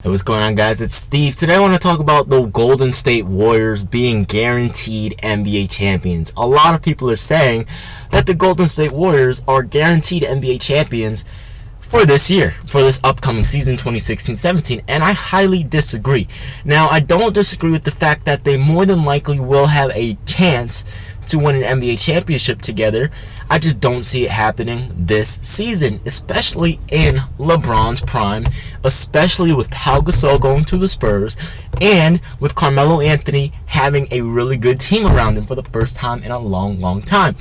Hey, what's going on, guys? It's Steve. Today I want to talk about the Golden State Warriors being guaranteed NBA champions. A lot of people are saying that the Golden State Warriors are guaranteed NBA champions for this year, for this upcoming season 2016-17, and I highly disagree. Now, I don't disagree with the fact that they more than likely will have a chance to win an NBA championship together. I just don't see it happening this season, especially in LeBron's prime, especially with Pau Gasol going to the Spurs, and with Carmelo Anthony having a really good team around him for the first time in a long time.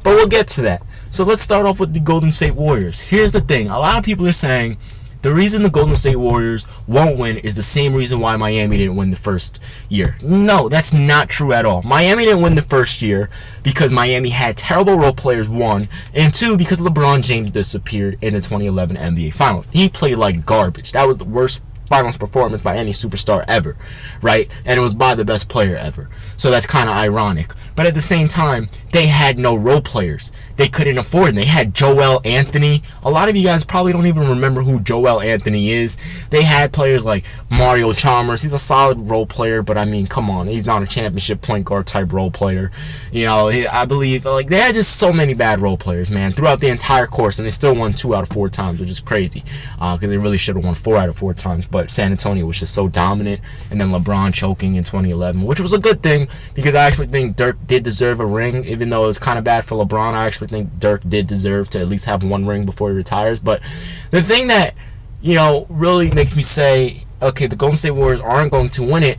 But we'll get to that. So let's start off with the Golden State Warriors. Here's the thing. A lot of people are saying the reason the Golden State Warriors won't win is the same reason why Miami didn't win the first year. No, that's not true at all. Miami didn't win the first year because Miami had terrible role players, one, and two, because LeBron James disappeared in the 2011 NBA Finals. He played like garbage. That was the worst Finals performance by any superstar ever, right? And it was by the best player ever. So that's kind of ironic. But at the same time, they had no role players. They couldn't afford them. They had Joel Anthony. A lot of you guys probably don't even remember who Joel Anthony is. They had players like Mario Chalmers. He's a solid role player, but I mean, come on. He's not a championship point guard type role player. You know, I believe, like, they had just so many bad role players, man, throughout the entire course, and they still won 2 out of 4 times, which is crazy, because they really should have won 4 out of 4 times, but San Antonio was just so dominant, and then LeBron choking in 2011, which was a good thing, because I actually think Dirk did deserve a ring, even though it was kind of bad for LeBron. I actually think Dirk did deserve to at least have 1 ring before he retires. But the thing that, you know, really makes me say, okay, the Golden State Warriors aren't going to win it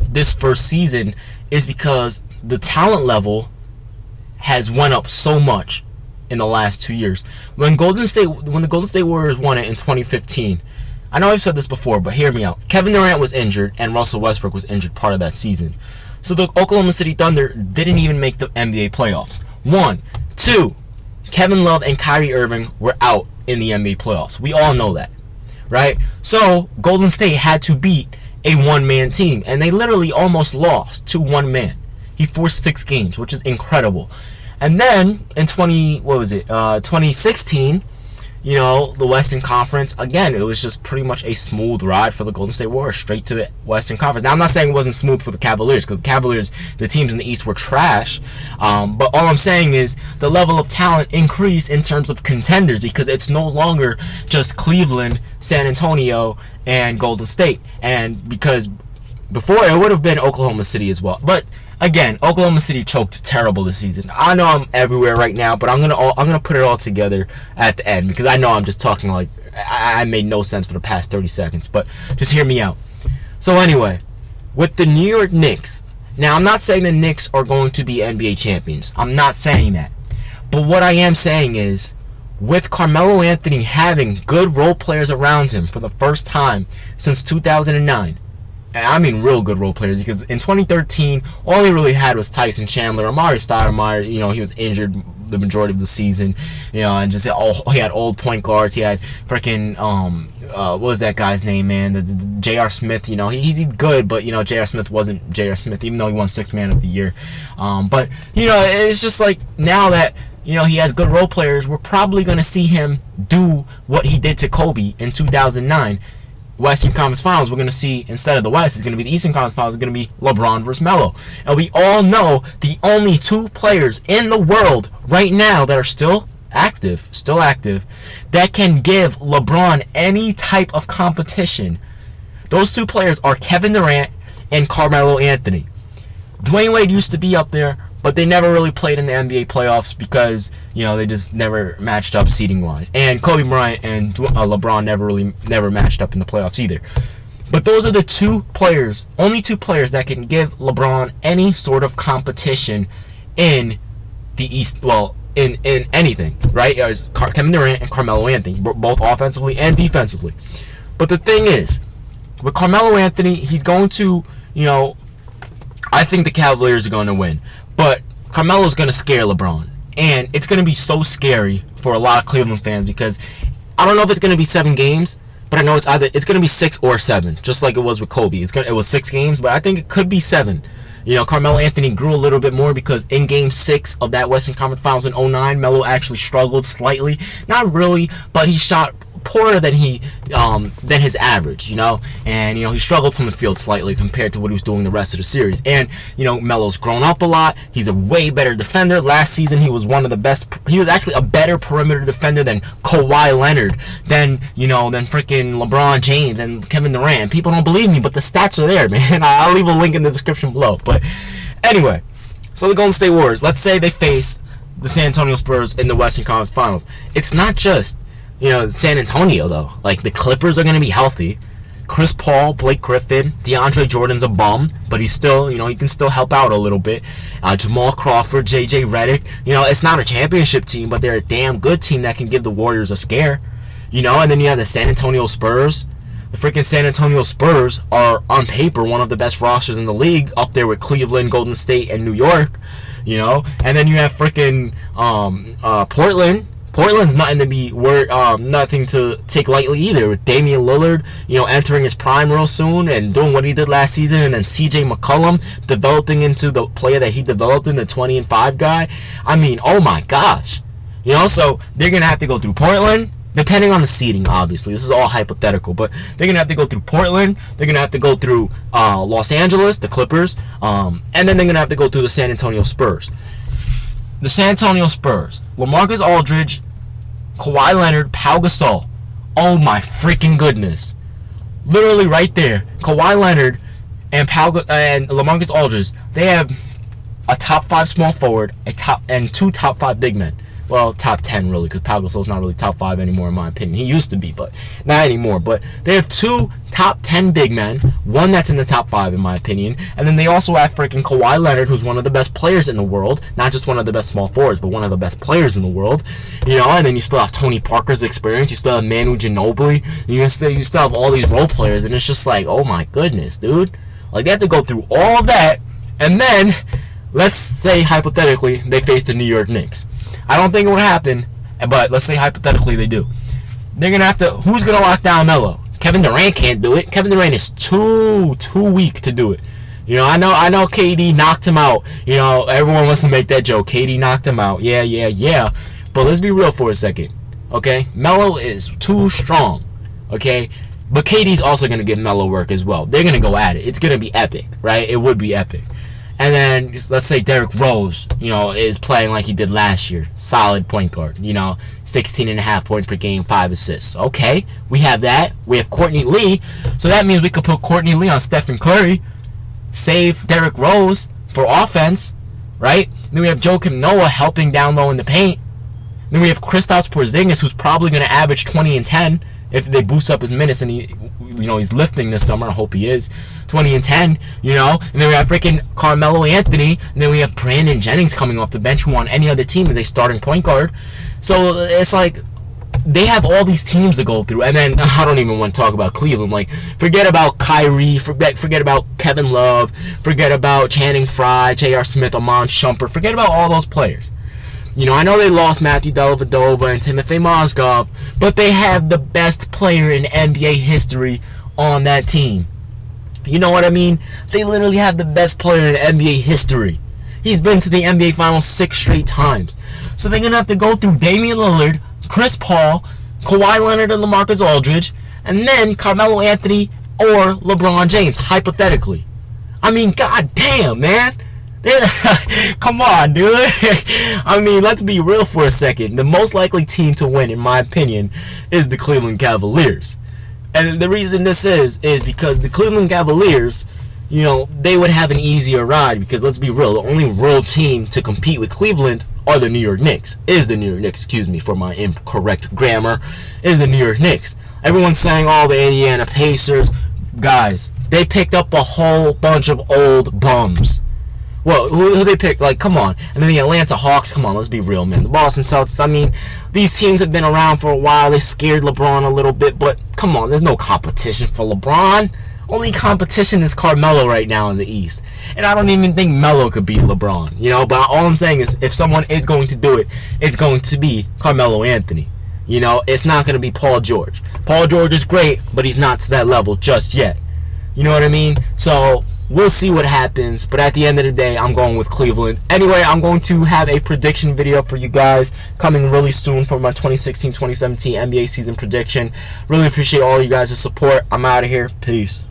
this first season is because the talent level has went up so much in the last 2 years. When the Golden State Warriors won it in 2015, I know I've said this before, but hear me out. Kevin Durant was injured, and Russell Westbrook was injured part of that season. So the Oklahoma City Thunder didn't even make the NBA playoffs. 1. 2. Kevin Love and Kyrie Irving were out in the NBA playoffs. We all know that, right? So Golden State had to beat a one-man team, and they literally almost lost to one man. He forced 6 games, which is incredible. And then in 2016, you know, the Western Conference, again, it was just pretty much a smooth ride for the Golden State Warriors, straight to the Western Conference. Now, I'm not saying it wasn't smooth for the Cavaliers, because the Cavaliers, the teams in the East were trash. But all I'm saying is the level of talent increased in terms of contenders, because it's no longer just Cleveland, San Antonio, and Golden State. And because before, it would have been Oklahoma City as well. But again, Oklahoma City choked terrible this season. I know I'm everywhere right now, but I'm gonna put it all together at the end, because I know I'm just talking like I made no sense for the past 30 seconds. But just hear me out. So anyway, with the New York Knicks, now I'm not saying the Knicks are going to be NBA champions. I'm not saying that. But what I am saying is, with Carmelo Anthony having good role players around him for the first time since 2009, I mean real good role players, because in 2013, all he really had was Tyson Chandler. Amari Stoudemire, you know, he was injured the majority of the season, you know, and just he had old point guards. He had freaking, what was that guy's name, man? The J.R. Smith, you know, he's good, but, you know, J.R. Smith wasn't J.R. Smith, even though he won 6th Man of the Year. But, you know, it's just like, now that, you know, he has good role players, we're probably going to see him do what he did to Kobe in 2009. Western Conference Finals, we're going to see, instead of the West, it's going to be the Eastern Conference Finals. It's going to be LeBron versus Melo. And we all know the only 2 players in the world right now that are still active, that can give LeBron any type of competition. Those 2 players are Kevin Durant and Carmelo Anthony. Dwyane Wade used to be up there, but they never really played in the NBA playoffs because, you know, they just never matched up seeding-wise. And Kobe Bryant and LeBron never matched up in the playoffs either. But those are the 2 players, only 2 players that can give LeBron any sort of competition in the East, well, in anything, right? Kevin Durant and Carmelo Anthony, both offensively and defensively. But the thing is, with Carmelo Anthony, he's going to, you know, I think the Cavaliers are going to win. But Carmelo's going to scare LeBron. And it's going to be so scary for a lot of Cleveland fans, because I don't know if it's going to be 7 games, but I know it's going to be 6 or 7, just like it was with Kobe. It was 6 games, but I think it could be 7. You know, Carmelo Anthony grew a little bit more because in Game 6 of that Western Conference Finals in 2009, Melo actually struggled slightly. Not really, but he shot poorer than his average, you know. And he struggled from the field slightly compared to what he was doing the rest of the series. And Melo's grown up a lot. He's a way better defender. Last season he was one of the best. He was actually a better perimeter defender than Kawhi Leonard, than freaking LeBron James and Kevin Durant. People don't believe me, but the stats are there, man. I'll leave a link in the description below. But anyway, so the Golden State Warriors, let's say they face the San Antonio Spurs in the Western Conference Finals. It's not just San Antonio, though. Like, the Clippers are going to be healthy. Chris Paul, Blake Griffin, DeAndre Jordan's a bum, but he's still, he can still help out a little bit. Jamal Crawford, JJ Redick. It's not a championship team, but they're a damn good team that can give the Warriors a scare. And then you have the San Antonio Spurs. The freaking San Antonio Spurs are, on paper, one of the best rosters in the league, up there with Cleveland, Golden State, and New York. And then you have freaking Portland. Portland's nothing to take lightly either, with Damian Lillard, entering his prime real soon and doing what he did last season, and then CJ McCollum developing into the player that he developed in, the 20-5 guy. I mean, oh my gosh. So they're going to have to go through Portland, depending on the seeding, obviously. This is all hypothetical, but they're going to have to go through Portland. They're going to have to go through Los Angeles, the Clippers, and then they're going to have to go through the San Antonio Spurs. The San Antonio Spurs, LaMarcus Aldridge, Kawhi Leonard, Pau Gasol. Oh my freaking goodness. Literally right there. Kawhi Leonard and LaMarcus Aldridge, they have a top 5 small forward, and 2 top 5 big men. Well, top 10 really, because Pau Gasol's not really top 5 anymore in my opinion. He used to be, but not anymore. But they have 2 top 10 big men, one that's in the top 5 in my opinion, and then they also have freaking Kawhi Leonard, who's one of the best players in the world, not just one of the best small forwards, but one of the best players in the world. And then you still have Tony Parker's experience, you still have Manu Ginobili, you still have all these role players, and it's just like, oh my goodness, dude. Like, they have to go through all of that, and then let's say hypothetically they face the New York Knicks. I don't think it would happen, but let's say hypothetically they do. They're going to have to... Who's going to lock down Melo? Kevin Durant can't do it. Kevin Durant is too weak to do it. I know KD knocked him out. Everyone wants to make that joke. KD knocked him out. Yeah. But let's be real for a second. Okay? Melo is too strong. Okay? But KD's also going to give Melo work as well. They're going to go at it. It's going to be epic, right? It would be epic. And then, let's say Derrick Rose, is playing like he did last year. Solid point guard, 16.5 points per game, 5 assists. Okay, we have that. We have Courtney Lee. So that means we could put Courtney Lee on Stephen Curry, save Derrick Rose for offense, right? Then we have Joakim Noah helping down low in the paint. Then we have Kristaps Porzingis, who's probably going to average 20 and 10 if they boost up his minutes, and he's lifting this summer. I hope he is. 20 and 10, and then we have freaking Carmelo Anthony, and then we have Brandon Jennings coming off the bench, who on any other team is a starting point guard. So it's like they have all these teams to go through, and then I don't even want to talk about Cleveland. Like, forget about Kyrie, forget about Kevin Love, forget about Channing Frye, J.R. Smith, Amon Shumpert, forget about all those players. I know they lost Matthew Dellavedova and Timofey Mozgov, but they have the best player in NBA history on that team. You know what I mean? They literally have the best player in NBA history. He's been to the NBA Finals 6 straight times. So they're going to have to go through Damian Lillard, Chris Paul, Kawhi Leonard and LaMarcus Aldridge, and then Carmelo Anthony or LeBron James, hypothetically. I mean, goddamn, man. Come on, dude. I mean, let's be real for a second. The most likely team to win, in my opinion, is the Cleveland Cavaliers. And the reason this is because the Cleveland Cavaliers, they would have an easier ride, because let's be real, the only real team to compete with Cleveland are the New York Knicks. Excuse me for my incorrect grammar, is the New York Knicks. Everyone's saying, oh, the Indiana Pacers. Guys, they picked up a whole bunch of old bums. Well, who they picked? Like, come on. And then the Atlanta Hawks, come on, let's be real, man. The Boston Celtics, I mean, these teams have been around for a while. They scared LeBron a little bit, but come on, there's no competition for LeBron. Only competition is Carmelo right now in the East. And I don't even think Melo could beat LeBron, but all I'm saying is, if someone is going to do it, it's going to be Carmelo Anthony. It's not going to be Paul George. Paul George is great, but he's not to that level just yet. You know what I mean? So We'll see what happens, but at the end of the day, I'm going with Cleveland. Anyway, I'm going to have a prediction video for you guys coming really soon for my 2016-2017 NBA season prediction. Really appreciate all you guys' support. I'm out of here. Peace.